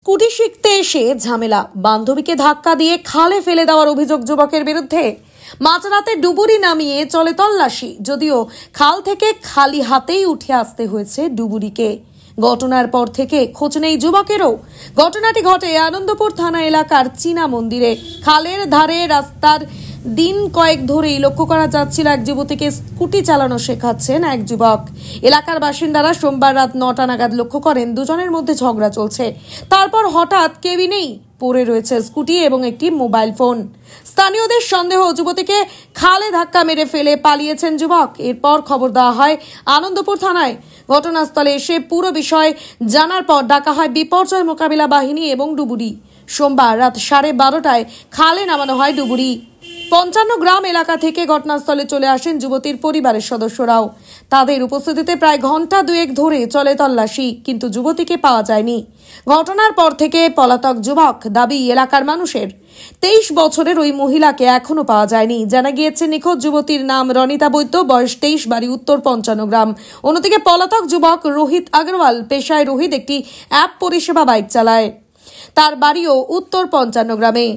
Scooty শিখতে এসে ঝামেলা, বান্ধবীকে ধাক্কা দিয়ে খালে ফেলে দেওয়ার অভিযোগ যুবকের বিরুদ্ধে। মাঝরাতে ডুবুরি নামিয়ে চলে তল্লাশি, যদিও খাল থেকে খালি হাতেই উঠে আসতে হয়েছে ডুবুরিকে। ঘটনার পর থেকে খোঁজ নেই যুবকেরও। ঘটনাটি ঘটে আনন্দপুর থানা এলাকার চীনা মন্দিরে। খালের ধারে রাস্তার দিন কয়েক ধরেই লক্ষ্য করা যাচ্ছিল এক যুবতীকে স্কুটি চালানো শেখাচ্ছেন এক যুবক। এলাকার বাসিন্দারা সোমবার রাত 9টা নাগাদ লক্ষ্য করেন দুজনের মধ্যে ঝগড়া চলছে। তারপর হঠাৎ কেবিনেই পড়ে রয়েছে স্কুটি এবং একটি মোবাইল ফোন। স্থানীয়দের সন্দেহ, যুবতীকে খালে ধাক্কা মেরে ফেলে পালিয়েছেন যুবক। এরপর খবর দেওয়া হয় আনন্দপুর থানায়। ঘটনাস্থলে এসে পুরো বিষয় জানার পর ডাকা হয় বিপর্যয় মোকাবিলা বাহিনী এবং ডুবুরি। সোমবার রাত 12:30টায় খালে নামানো হয় ডুবুরি। 55 গ্রাম এলাকা থেকে ঘটনাস্থলে চলে আসেন যুবতীর পরিবারের সদস্যরাও। তাদের উপস্থিতিতে প্রায় ঘন্টা দুয়েক ধরে চলে তল্লাশি, কিন্তু যুবতীকে পাওয়া যায়নি। ঘটনার পর থেকে পলাতক যুবক দাবি এলাকার মানুষের। 23 বছরের ওই মহিলাকে এখনো পাওয়া যায়নি। জানা গিয়েছে নিখোঁজ যুবতীর নাম রনিতা বৈদ্য, বয়স 23, বাড়ি উত্তর 55 গ্রাম। অন্যদিকে পলাতক যুবক রোহিত আগরওয়াল, পেশায় রোহিত একটি অ্যাপ পরিষেবা বাইক চালায়। তার বাড়িও উত্তর 55 গ্রামে।